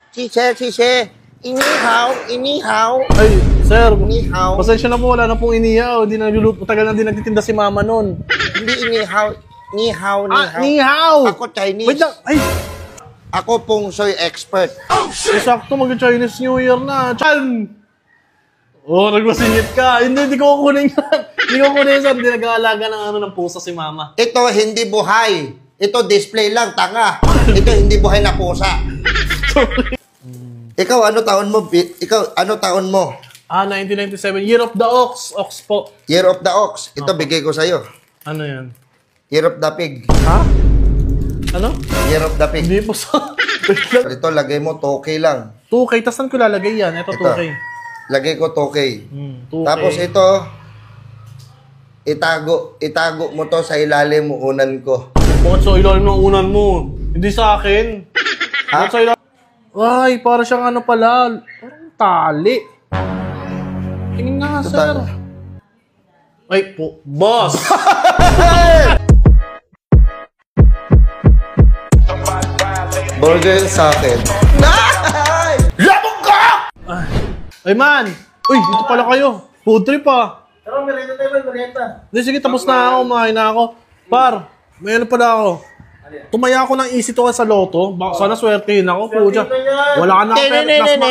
Sise, inihaw. Ay, sir, Inihaw. pasensya na po, wala na pong inihaw. Di na nagluluto, tagal na din nagtitinda si mama nun. Hindi inihaw. Nihaw. Nihaw! Ako Chinese. Wait lang, ay! Ako pong soy expert. Sakto, mag-Chinese New Year na. Chan! Oh, nagmasingit ka. Hindi ko kukunin yan. Hindi ko kukunin yan, sir. Hindi nag-aalaga ng pusa si mama. Ito hindi buhay. Ito display lang, tanga. Ito hindi buhay na pusa. Ikaw, ano taon mo? 1997. Year of the Ox. Ox po. Year of the Ox. Ito, bigay ko sa'yo. Ano yan? Year of the Pig. Ha? Ano? Year of the Pig. Hindi po sa... Ito, lagay mo 2K lang. 2K. Tas saan ko lalagay yan? Ito, 2K. Lagay ko 2K. 2K. Tapos ito, itago mo to sa ilalim mo unan ko. Bakit sa ilalim ng unan mo? Hindi sa akin. Ha? Bakit sa ilalim? Ay, para siyang ano pala. Parang tali. Tingin nga, sir. Ay, po. Boss! Burger sa akin. Labog ka! Ay, man! Uy, dito pala kayo. Food trip, ah. Pero merienda tayo, merienda. Hindi, sige, tapos na ako. Kumain na ako. Par, may ano pala ako. Tumaya ako ng easy to sa loto. Baka sana swertehin ako. Puja. Wala ka na ako pero plus ma...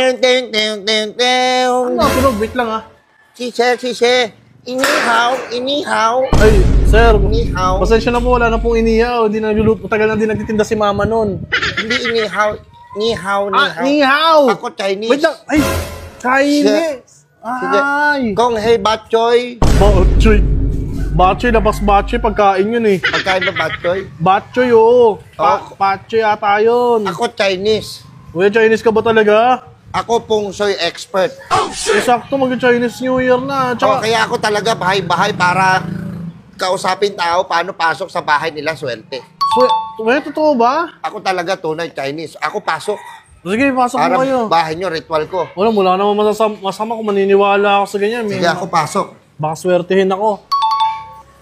Ano, tunog? Wait lang, ah. Sise. Inihaw. Ay, sir. Inihaw. Pasensya na po, wala na pong inihaw. Di na nagluluto, tagal na din nagtitinda si mama nun. Hindi inihaw. Nihaw. Nihaw! Ako Chinese. Wait lang, ay! Chinese! Ay! Kong hey batchoy. Batchoy, labas batchoy, pagkain yun eh. Pagkain ng batchoy. Batchoy, oo. Batchoy ata yun. Ako Chinese. Uy, Chinese ka ba talaga? Ako pong soy expert. Sakto, mag-Chinese New Year na. Tsaka, Kaya ako talaga bahay-bahay para kausapin tao paano pasok sa bahay nila swerte. totoo ba? Ako talaga tunay Chinese. Ako pasok. Sige, pasok Para mo kayo. bahay nyo, ritual ko. Wala naman masama kung maniniwala ako sa ganyan. Sige, ako pasok. Baka swertehin ako.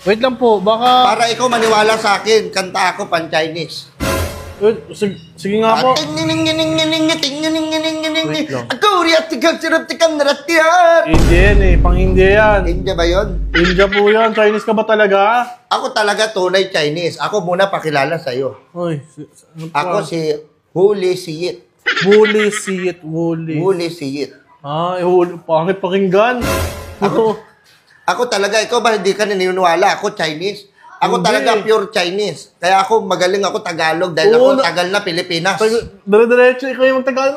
Wait lang po, baka... Para ikaw maniwala sa akin, kanta ako pan-Chinese. Sige nga po. Wait lang. Ako, riyatikal, siraptikam, naratiyar. India yan eh, pang India yan. India ba yun? India po yan, Chinese ka ba talaga? Ako talaga tunay Chinese. Ako muna pakilala sa'yo. Uy, Ako si Huli Siyit. Wuli Siyit, Wuli. Huli Siyit. Ay, pangit pakinggan. Ako talaga, ikaw ba hindi ka naniniwala? Ako Chinese. Ako Hindi. talaga pure Chinese. Kaya ako magaling ako Tagalog dahil Oo, ako tagal na Pilipinas. Dire-diretso, ikaw yung magtagal